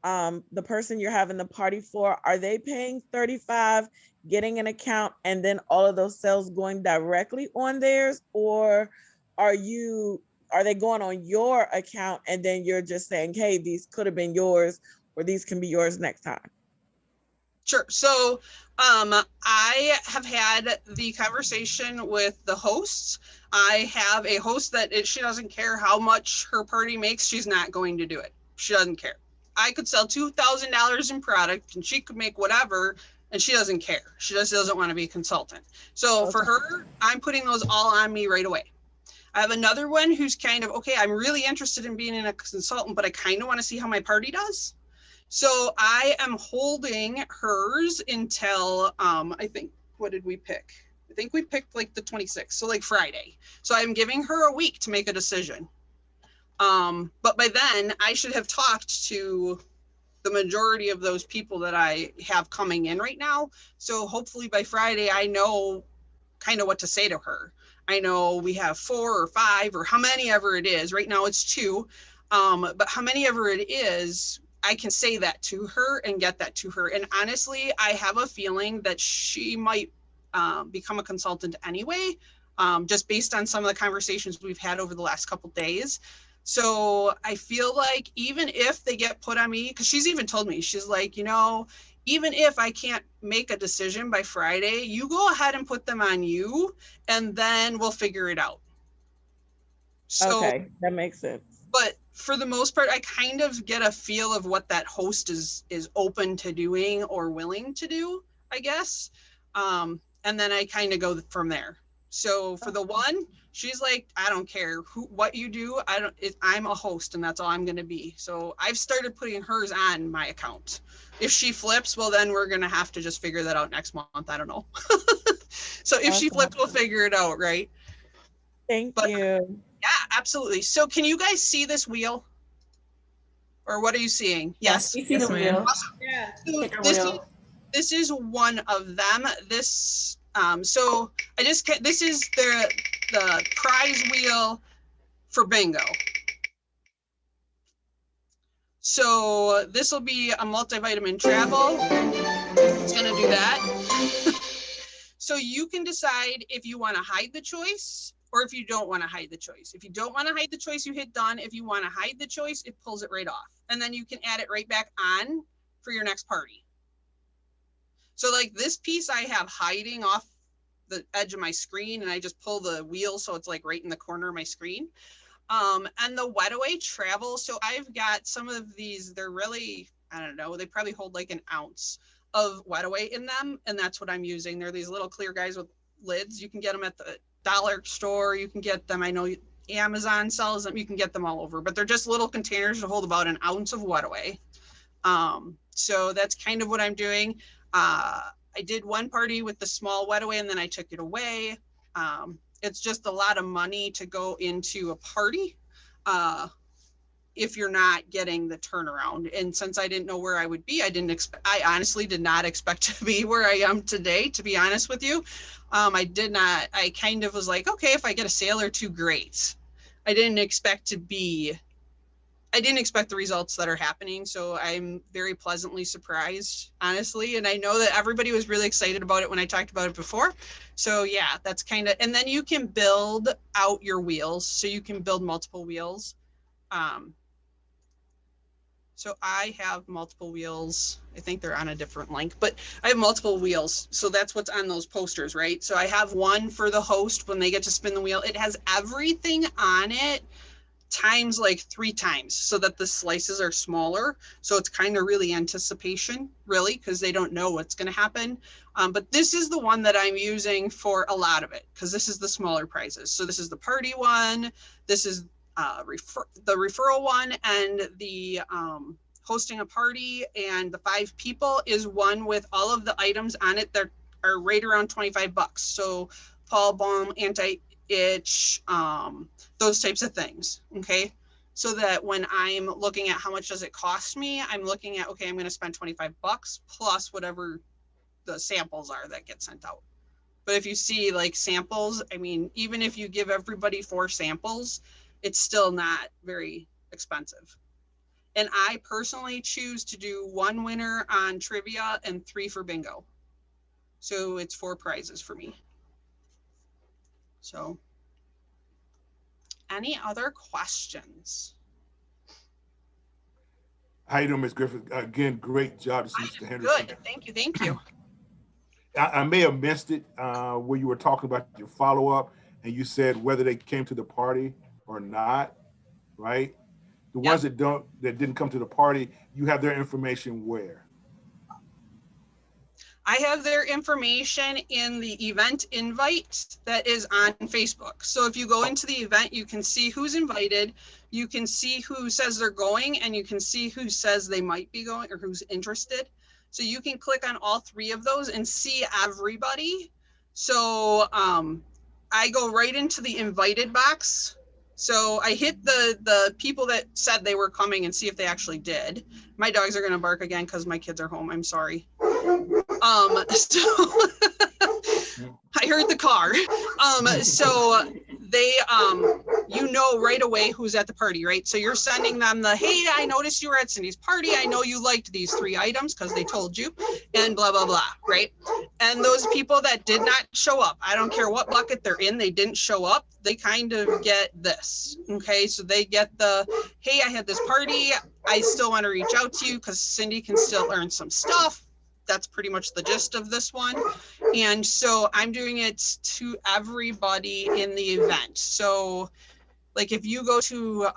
the person you're having the party for, are they paying $35, getting an account, and then all of those sales going directly on theirs? Or are they going on your account and then you're just saying, hey, these could have been yours, or these can be yours next time? Sure. So I have had the conversation with the hosts. I have a host that she doesn't care how much her party makes. She's not going to do it. She doesn't care. I could sell $2,000 in product and she could make whatever, and she doesn't care. She just doesn't want to be a consultant. So for her, I'm putting those all on me right away. I have another one who's kind of, okay, I'm really interested in being a consultant, but I kind of want to see how my party does. So I am holding hers until, I think, what did we pick? I think we picked like the 26th, so like Friday. So I'm giving her a week to make a decision. But by then I should have talked to the majority of those people that I have coming in right now. So hopefully by Friday, I know kind of what to say to her. I know we have 4 or 5 or how many ever it is. Right now it's 2. But how many ever it is, I can say that to her and get that to her. And honestly, I have a feeling that she might become a consultant anyway, just based on some of the conversations we've had over the last couple of days. So I feel like even if they get put on me, because she's even told me, she's like, you know, even if I can't make a decision by Friday, you go ahead and put them on you, and then we'll figure it out. So, Okay, that makes sense. but for the most part, I kind of get a feel of what that host is open to doing or willing to do, I guess. And then I kind of go from there. So for the one, she's like, I don't care what you do. I'm a host and that's all I'm going to be. So I've started putting hers on my account. If she flips, well, then we're going to have to just figure that out next month. I don't know. So if she flips, we'll figure it out. Right. Thank you. Yeah, absolutely. So can you guys see this wheel? Or what are you seeing? Yes. We see the wheel. Awesome. Yeah. So this is one of them. This so this is the prize wheel for bingo. So this will be a multivitamin travel. It's gonna do that. So you can decide if you want to hide the choice or if you don't want to hide the choice. If you don't want to hide the choice, you hit done. If you want to hide the choice, it pulls it right off. And then you can add it right back on for your next party. So like this piece I have hiding off the edge of my screen, and I just pull the wheel so it's like right in the corner of my screen. And the Wetaway travel, so I've got some of these, they're really, I don't know, they probably hold like an ounce of Wetaway in them, and that's what I'm using. They're these little clear guys with lids. You can get them at the dollar store, you can get them, I know Amazon sells them, you can get them all over, but they're just little containers that hold about an ounce of Wetaway. So that's kind of what I'm doing. I did one party with the small Wetaway and then I took it away. It's just a lot of money to go into a party if you're not getting the turnaround. And since I didn't know where I would be, I honestly did not expect to be where I am today, to be honest with you. I kind of was like, okay, if I get a sale or two, great. I didn't expect the results that are happening. So I'm very pleasantly surprised, honestly. And I know that everybody was really excited about it when I talked about it before. So yeah, that's kind of, and then you can build out your wheels. So you can build multiple wheels. So I have multiple wheels. I think they're on a different link, but I have multiple wheels. So that's what's on those posters, right? So I have one for the host when they get to spin the wheel. It has everything on it times like 3 times so that the slices are smaller. So it's kind of really anticipation, really, because they don't know what's going to happen. But this is the one that I'm using for a lot of it because this is the smaller prizes. So this is the party one. This is the referral one, and the hosting a party and the 5 people is one with all of the items on it that are right around $25. So Paul Balm, anti-itch, those types of things. Okay. So that when I'm looking at how much does it cost me, I'm looking at, okay, I'm going to spend $25 plus whatever the samples are that get sent out. But if you see like samples, I mean, even if you give everybody 4 samples, it's still not very expensive. And I personally choose to do 1 winner on trivia and 3 for bingo. So it's 4 prizes for me. So any other questions? How you doing, Ms. Griffith? Again, great job. This is Mr. Henderson. Good, thank you, thank you. I may have missed it where you were talking about your follow-up and you said whether they came to the party or not, right? The ones that didn't come to the party, you have their information where? I have their information in the event invite that is on Facebook. So if you go into the event, you can see who's invited, you can see who says they're going, and you can see who says they might be going or who's interested. So you can click on all 3 of those and see everybody. So I go right into the invited box. So I hit the people that said they were coming and see if they actually did. My dogs are gonna bark again because my kids are home. I'm sorry. So I heard the car. So they, you know right away who's at the party, right? So you're sending them the, hey, I noticed you were at Cindy's party. I know you liked these 3 items because they told you, and blah, blah, blah, right? And those people that did not show up, I don't care what bucket they're in, they didn't show up, they kind of get this, okay? So they get the, hey, I had this party. I still want to reach out to you because Cindy can still learn some stuff. That's pretty much the gist of this one. And so I'm doing it to everybody in the event. So like if you go to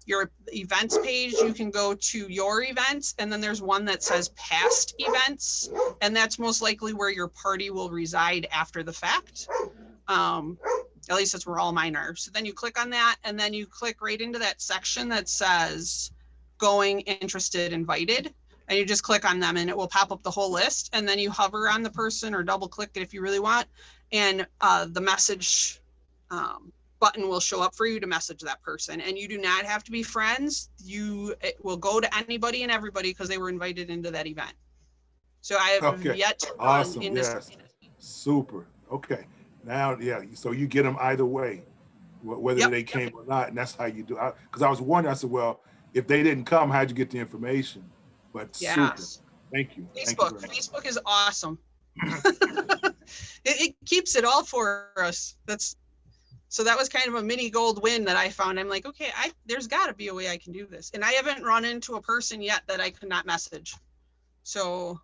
your events page, you can go to your events, and then there's one that says past events, and that's most likely where your party will reside after the fact. At least that's where all mine are. So then you click on that, and then you click right into that section that says going, interested, invited. And you just click on them and it will pop up the whole list. And then you hover on the person or double click it if you really want. And the message button will show up for you to message that person. And you do not have to be friends. It will go to anybody and everybody because they were invited into that event. So I have yet to run into. Yes. Super. Okay. Now, yeah. So you get them either way, whether they came or not, and that's how you do it. Because I was wondering, I said, well, if they didn't come, how'd you get the information? But super. Thank you. Facebook is awesome. it keeps it all for us. So that was kind of a mini gold win that I found. I'm like, okay, there's got to be a way I can do this. And I haven't run into a person yet that I could not message. So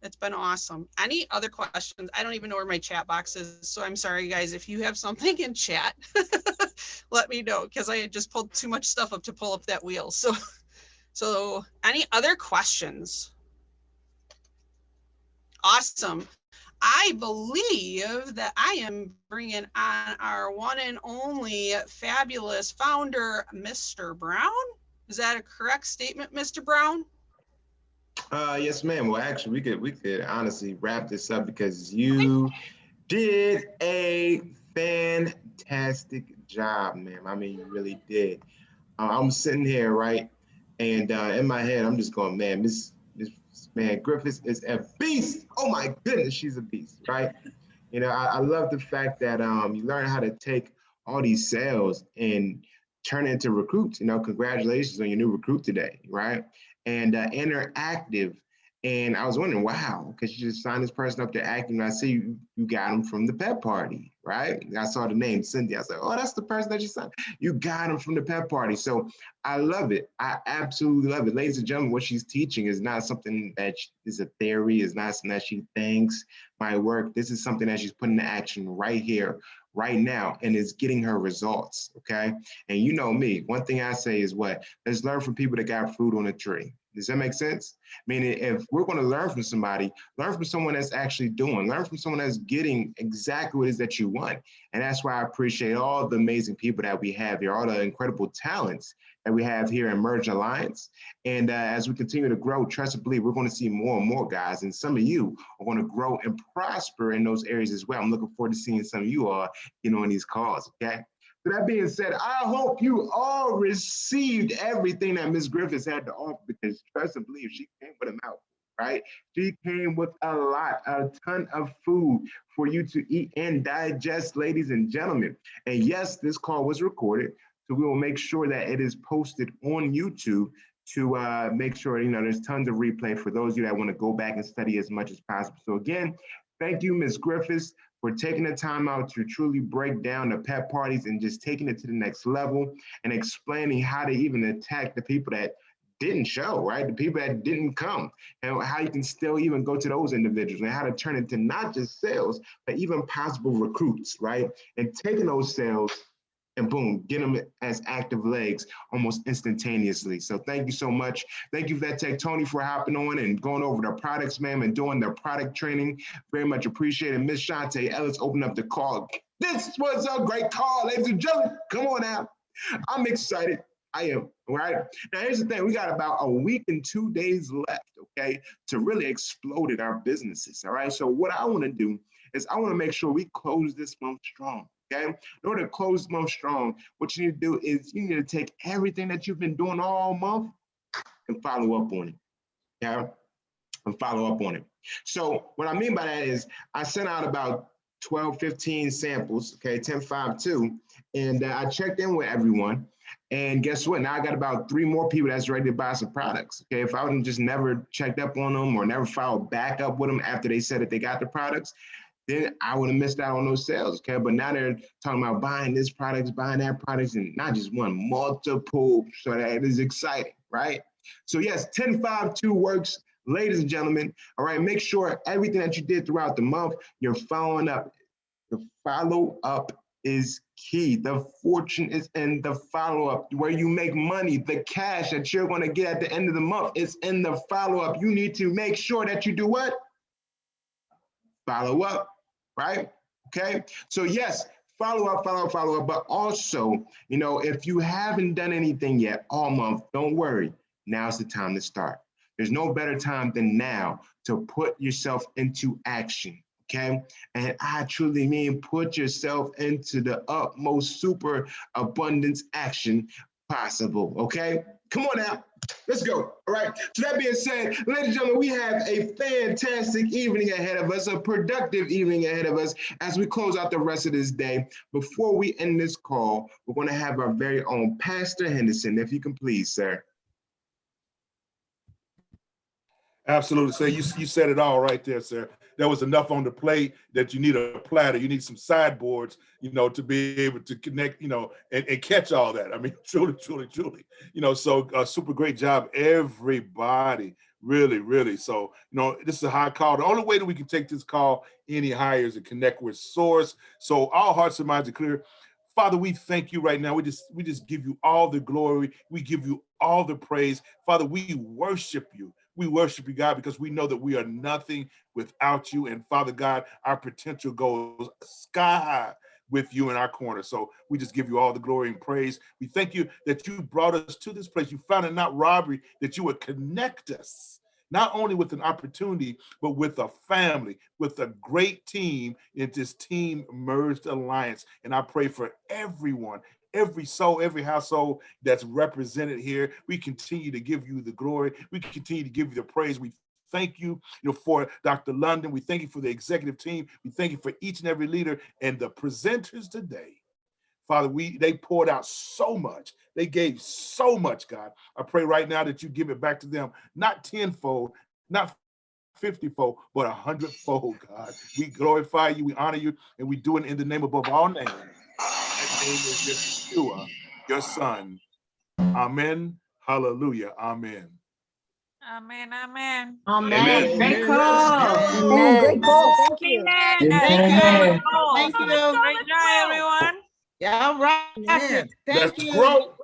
it's been awesome. Any other questions? I don't even know where my chat box is. So I'm sorry, guys. If you have something in chat, let me know because I had just pulled too much stuff up to pull up that wheel. So any other questions? Awesome. I believe that I am bringing on our one and only fabulous founder, Mr. Brown. Is that a correct statement, Mr. Brown? Yes, ma'am. Well, actually, we could honestly wrap this up because you did a fantastic job, ma'am. I mean, you really did. I'm sitting here, right? And in my head, I'm just going, man, this man, Griffis is a beast. Oh my goodness, she's a beast, right? You know, I love the fact that you learn how to take all these sales and turn it into recruits. You know, congratulations on your new recruit today, right? And interactive. And I was wondering, wow, because you just signed this person up to acting. I see you got him from the pep party, right? I saw the name Cindy. I was like, oh, that's the person that you signed. You got him from the pep party. So I love it. I absolutely love it. Ladies and gentlemen, what she's teaching is not something that is a theory, is not something that she thinks might work. This is something that she's putting into action right here, right now, and is getting her results, okay? And you know me, one thing I say is what? Let's learn from people that got fruit on a tree. Does that make sense? Meaning if we're going to learn from somebody, learn from someone that's actually doing, learn from someone that's getting exactly what it is that you want. And that's why I appreciate all the amazing people that we have here, all the incredible talents that we have here in Merge Alliance. And as we continue to grow, trust and believe, we're going to see more and more guys. And some of you are going to grow and prosper in those areas as well. I'm looking forward to seeing some of you all, on these calls, okay? So that being said, I hope you all received everything that Ms. Griffis had to offer because trust and believe she came with a mouth, right? She came with a ton of food for you to eat and digest, ladies and gentlemen. And yes, this call was recorded, so we will make sure that it is posted on YouTube to make sure, there's tons of replay for those of you that want to go back and study as much as possible. So again, thank you, Ms. Griffis, for taking the time out to truly break down the pep parties and just taking it to the next level and explaining how to even attack the people that didn't show, right? The people that didn't come, and how you can still even go to those individuals and how to turn it to not just sales, but even possible recruits, right? And taking those sales and boom, get them as active legs almost instantaneously. So thank you so much. Thank you for that Tech Tony for hopping on and going over the products, ma'am, and doing the product training. Very much appreciated. Miss Shantae Ellis opened up the call. This was a great call, ladies and gentlemen. Come on out. I'm excited. I am, all right? Now, here's the thing. We got about a week and 2 days left, okay, to really explode in our businesses, all right? So what I want to do is I want to make sure we close this month strong. Okay. In order to close this month strong, what you need to do is you need to take everything that you've been doing all month and follow up on it. Yeah. And follow up on it. So what I mean by that is I sent out about 12, 15 samples, okay, 10, 5, 2, and I checked in with everyone. And guess what? Now I got about 3 more people that's ready to buy some products. Okay, if I would have just never checked up on them or never followed back up with them after they said that they got the products, then I would have missed out on those sales. Okay, but now they're talking about buying this product, buying that product, and not just one, multiple. So that is exciting, right? So yes, 10, 5, 2 works. Ladies and gentlemen, all right, make sure everything that you did throughout the month, you're following up. The follow-up is key. The fortune is in the follow-up. Where you make money, the cash that you're going to get at the end of the month is in the follow-up. You need to make sure that you do what? Follow up, right? Okay, so yes, follow up, but also, you know, if you haven't done anything yet all month, don't worry. Now's the time to start. There's no better time than now to put yourself into action, okay? And I truly mean put yourself into the utmost super abundance action possible, okay? Come on now, let's go, all right? So that being said, ladies and gentlemen, we have a fantastic evening ahead of us, a productive evening ahead of us as we close out the rest of this day. Before we end this call, we're gonna have our very own Pastor Henderson, if you can please, sir. Absolutely, sir. You said it all right there, sir. There was enough on the plate that you need a platter. You need some sideboards, you know, to be able to connect, you know, and catch all that. I mean, truly, you know, so super great job, everybody. Really, really. So, you know, this is a high call. The only way that we can take this call any higher is to connect with source. So our hearts and minds are clear. Father, we thank you right now. We just give you all the glory. We give you all the praise. Father, we worship you. We worship you, God, because we know that we are nothing without you. And Father God, our potential goes sky high with you in our corner. So we just give you all the glory and praise. We thank you that you brought us to this place. You found it not robbery, that you would connect us, not only with an opportunity, but with a family, with a great team in this Team Merged Alliance. And I pray for everyone, every soul, every household that's represented here. We continue to give you the glory. We continue to give you the praise. We thank you, for Dr. London. We thank you for the executive team. We thank you for each and every leader and the presenters today. Father, they poured out so much. They gave so much, God. I pray right now that you give it back to them, not tenfold, not 50-fold, but 100-fold, God. We glorify you, we honor you, and we do it in the name above all names. That name is Yeshua, your son. Amen. Hallelujah. Amen. Amen. Amen. Amen. Great call. Amen. Great call. Thank you. Amen. Thank you. Thank you. Great job, everyone. Yeah, all right. Amen. Thank Let's you. grow.